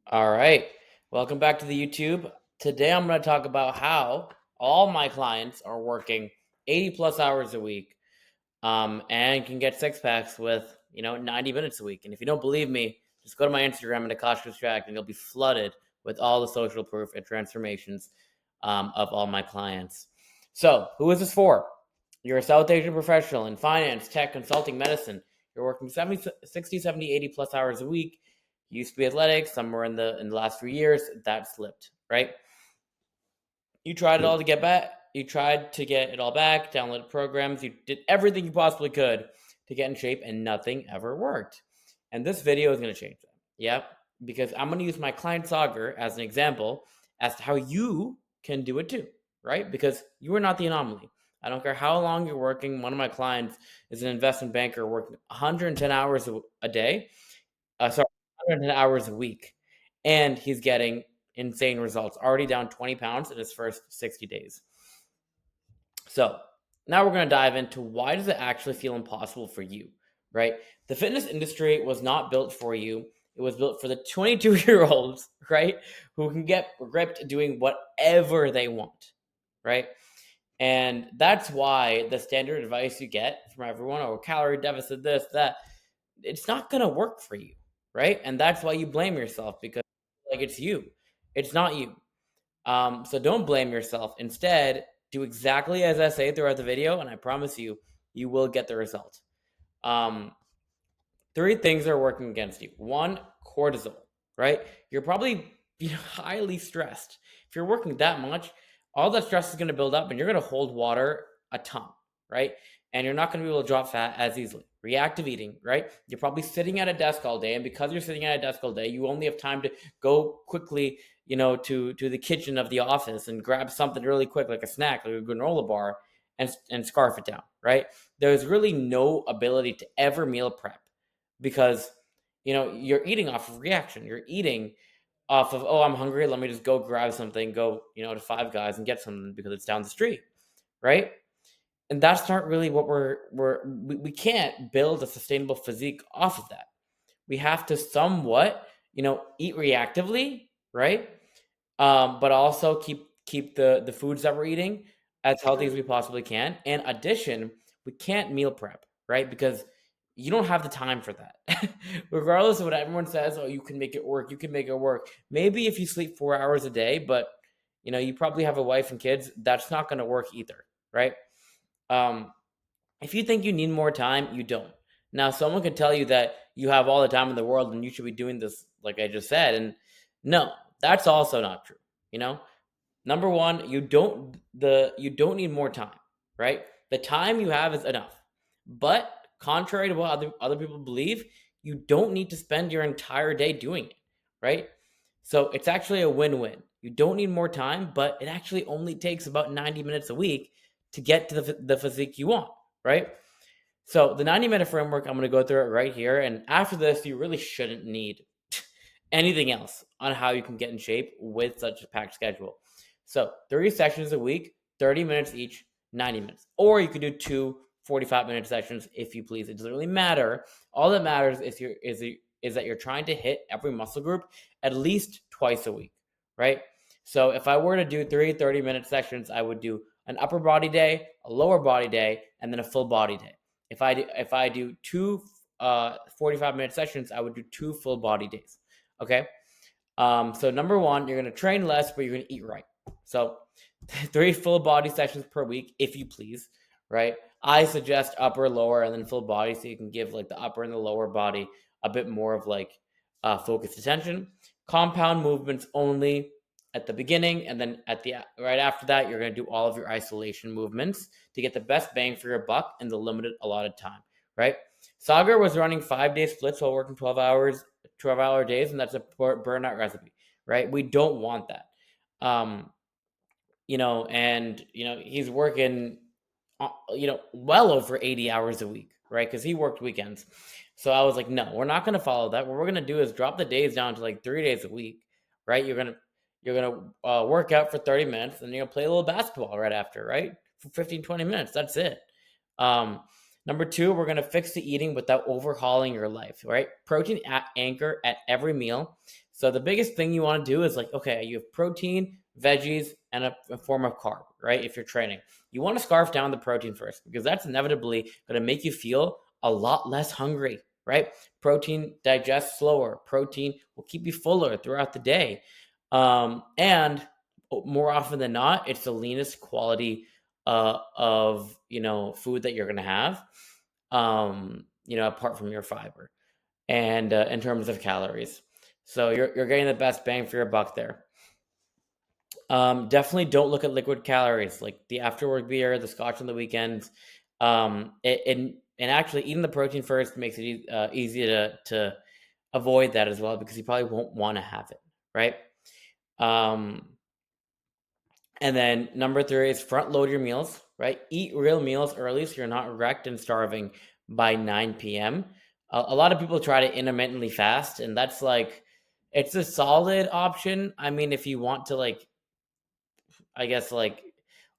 All right. Welcome back to the YouTube. Today I'm going to talk about how all my clients are working 80 plus hours a week and can get six packs with, 90 minutes a week. And if you don't believe me, just go to my Instagram and Akash Track and you'll be flooded with all the social proof and transformations of all my clients. So, who is this for? You're a South Asian professional in finance, tech, consulting, medicine. You're working 70, 60, 70, 80 plus hours a week. You used to be athletic somewhere in the last few years. That slipped, right? You tried it all to get back. You tried to get it all back, downloaded programs. You did everything you possibly could to get in shape, and nothing ever worked. And this video is going to change that. Yep. Because I'm going to use my client Sagar as an example as to how you can do it too, right? Because you are not the anomaly. I don't care how long you're working. One of my clients is an investment banker working 110 hours a day. Sorry, 110 hours a week. And he's getting insane results. Already down 20 pounds in his first 60 days. So now we're going to dive into why does it actually feel impossible for you, right? The fitness industry was not built for you. It was built for the 22-year-olds, right, who can get ripped doing whatever they want, right? And that's why the standard advice you get from everyone, oh, calorie deficit, this, that, it's not going to work for you, right? And that's why you blame yourself because like it's you. It's not you. So don't blame yourself. Instead, do exactly as I say throughout the video, and I promise you, you will get the result. Um, Three things are working against you. One, cortisol, right? You're probably highly stressed. If you're working that much, all that stress is going to build up and you're going to hold water a ton, right? And you're not going to be able to drop fat as easily. Reactive eating, right? You're probably sitting at a desk all day, and because you're sitting at a desk all day, you only have time to go quickly, to the kitchen of the office and grab something really quick, like a snack, like a granola bar, and scarf it down, right? There's really no ability to ever meal prep because you're eating off of reaction. You're eating off of, oh, I'm hungry, let me just go grab something, go to Five Guys and get something because it's down the street, right? And that's not really what we can't build a sustainable physique off of that. We have to somewhat eat reactively, right? But also keep the foods that we're eating as healthy as we possibly can. In addition, we can't meal prep, right? Because you don't have the time for that. Regardless of what everyone says, oh, you can make it work, you can make it work. Maybe if you sleep 4 hours a day, but you probably have a wife and kids, that's not going to work either, right? Um, if you think you need more time, you don't. Now, someone could tell you that you have all the time in the world and you should be doing this, like I just said, and no, that's also not true. You know, Number one, you don't need more time, right? The time you have is enough. But contrary to what other people believe, you don't need to spend your entire day doing it, right? So it's actually a win-win. You don't need more time, but it actually only takes about 90 minutes a week to get to the physique you want, right? So the 90-minute framework, I'm going to go through it right here. And after this, you really shouldn't need anything else on how you can get in shape with such a packed schedule. So 30 sessions a week, 30 minutes each, 90 minutes. Or you could do two 45-minute sessions if you please. It doesn't really matter. All that matters is that you're trying to hit every muscle group at least twice a week, right? So if I were to do three 30-minute sessions, I would do an upper body day, a lower body day, and then a full body day. If I do two 45-minute sessions, I would do two full body days. Okay. So number one, you're going to train less, but you're going to eat right. So 3 full body sessions per week, if you please, right? I suggest upper, lower, and then full body so you can give like the upper and the lower body a bit more of like focused attention. Compound movements only at the beginning, and then at the right after that, you're going to do all of your isolation movements to get the best bang for your buck in the limited allotted time, right? Sagar was running 5-day splits while working 12-hour days, and that's a burnout recipe, right? We don't want that. Um, he's working, well over 80 hours a week, right? Because he worked weekends. So I was like, no, we're not going to follow that. What we're going to do is drop the days down to like 3 days a week, right? You're gonna work out for 30 minutes, and you're gonna play a little basketball right after, right? For 15, 20 minutes. That's it. Um, Number two, we're gonna fix the eating without overhauling your life, right? Protein anchor at every meal. So the biggest thing you want to do is like, okay, you have protein, veggies, and a form of carb, right? If you're training, you want to scarf down the protein first because that's inevitably going to make you feel a lot less hungry, right? Protein digests slower. Protein will keep you fuller throughout the day. And more often than not, it's the leanest quality of food that you're going to have, apart from your fiber and in terms of calories. So you're getting the best bang for your buck there. Definitely don't look at liquid calories like the afterwork beer, the scotch on the weekends. And actually eating the protein first makes it easy to avoid that as well because you probably won't want to have it, right? Um, and then number 3 is front load your meals, right? Eat real meals early so you're not wrecked and starving by 9 p.m. A lot of people try to intermittently fast, and that's like, it's a solid option. I mean, if you want to, like, I guess, like,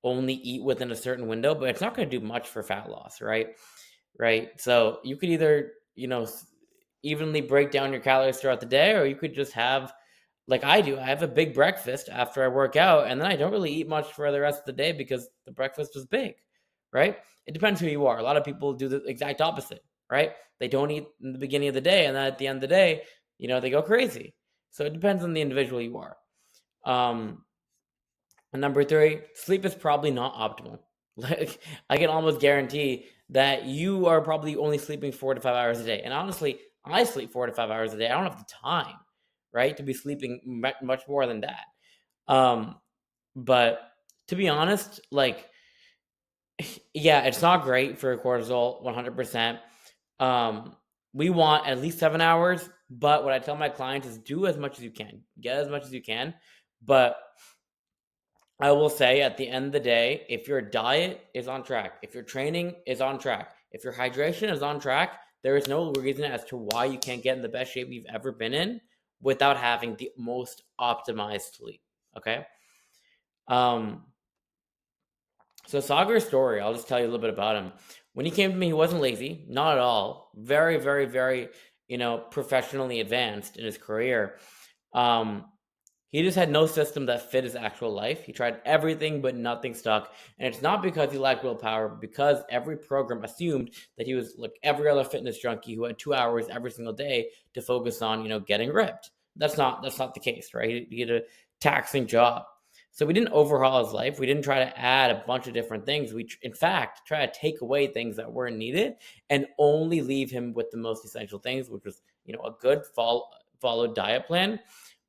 only eat within a certain window, but it's not going to do much for fat loss, right? Right. So you could either, evenly break down your calories throughout the day, or you could just have, like I do, I have a big breakfast after I work out, and then I don't really eat much for the rest of the day because the breakfast was big, right? It depends who you are. A lot of people do the exact opposite, right? They don't eat in the beginning of the day, and then at the end of the day, they go crazy. So it depends on the individual you are. And number 3, sleep is probably not optimal. Like, I can almost guarantee that you are probably only sleeping 4 to 5 hours a day. And honestly, I sleep 4 to 5 hours a day. I don't have the time, right, to be sleeping much more than that. But to be honest, like, yeah, it's not great for cortisol, 100%. We want at least 7 hours, but what I tell my clients is do as much as you can. Get as much as you can, but I will say at the end of the day, if your diet is on track, if your training is on track, if your hydration is on track, there is no reason as to why you can't get in the best shape you've ever been in without having the most optimized sleep. Okay. Um, so Sagar's story, I'll just tell you a little bit about him. When he came to me, he wasn't lazy, not at all. Very, very, very, professionally advanced in his career. Um, he just had no system that fit his actual life. He tried everything, but nothing stuck. And it's not because he lacked willpower, but because every program assumed that he was like every other fitness junkie who had 2 hours every single day to focus on, getting ripped. That's not the case, right? He had a taxing job. So we didn't overhaul his life. We didn't try to add a bunch of different things. We, in fact, try to take away things that weren't needed and only leave him with the most essential things, which was, a good followed diet plan,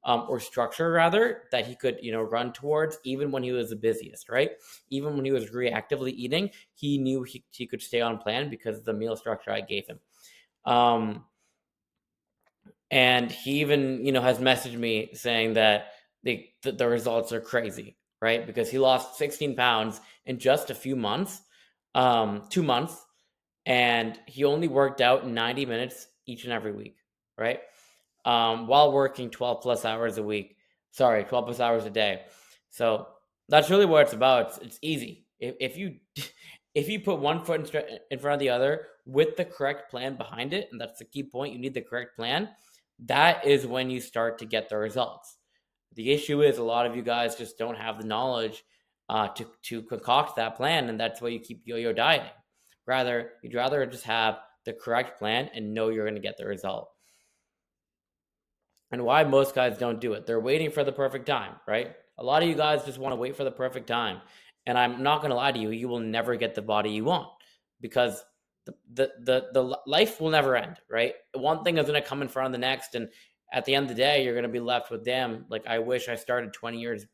or structure rather, that he could, run towards even when he was the busiest, right? Even when he was reactively eating, he knew he could stay on plan because of the meal structure I gave him. And he even, has messaged me saying that the results are crazy, right? Because he lost 16 pounds in just a few months, 2 months, and he only worked out 90 minutes each and every week, right? While working 12 plus hours a week. Sorry, 12 plus hours a day. So that's really what it's about. It's easy. If you if you put one foot in front of the other with the correct plan behind it, and that's the key point, you need the correct plan. That is when you start to get the results. The issue is a lot of you guys just don't have the knowledge to concoct that plan, and that's why you keep yo-yo dieting. You'd rather just have the correct plan and know you're going to get the result. And why most guys don't do it. They're waiting for the perfect time, right? A lot of you guys just want to wait for the perfect time. And I'm not going to lie to you, you will never get the body you want because the life will never end, right? One thing is going to come in front of the next. And at the end of the day, you're going to be left with, damn, like, I wish I started 20 years,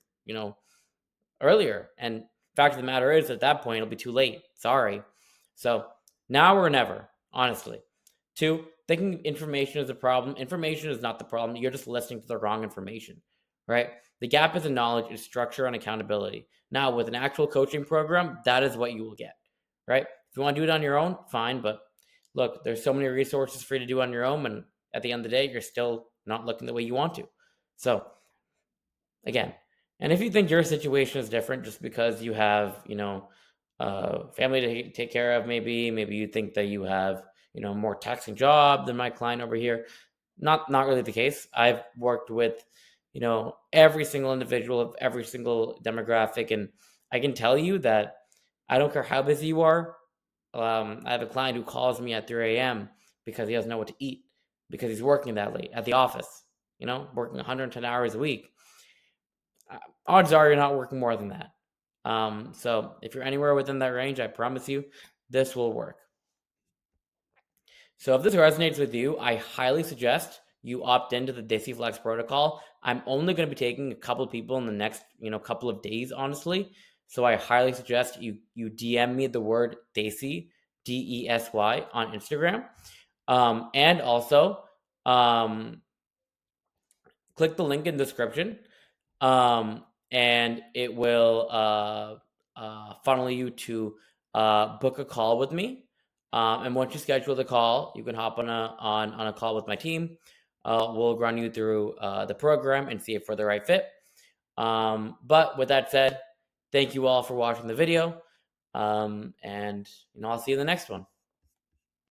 earlier. And fact of the matter is, at that point, it'll be too late. Sorry. So now or never, honestly. 2, thinking information is a problem. Information is not the problem. You're just listening to the wrong information, right? The gap is in knowledge, is structure, and accountability. Now, with an actual coaching program, that is what you will get, right? If you want to do it on your own, fine. But look, there's so many resources for you to do on your own. And at the end of the day, you're still not looking the way you want to. So, again, and if you think your situation is different just because you have, family to take care of, maybe you think that you have, more taxing job than my client over here. Not really the case. I've worked with, every single individual of every single demographic, and I can tell you that I don't care how busy you are. I have a client who calls me at 3 a.m. because he doesn't know what to eat because he's working that late at the office. Working 110 hours a week. Odds are you're not working more than that. So if you're anywhere within that range, I promise you, this will work. So if this resonates with you, I highly suggest you opt into the Desi Flex protocol. I'm only going to be taking a couple of people in the next, couple of days, honestly. So I highly suggest you DM me the word Desi, DESY, on Instagram, and also click the link in the description, and it will funnel you to book a call with me. And once you schedule the call, you can hop on a call with my team. We'll run you through the program and see if we're the right fit. But with that said, thank you all for watching the video, and I'll see you in the next one.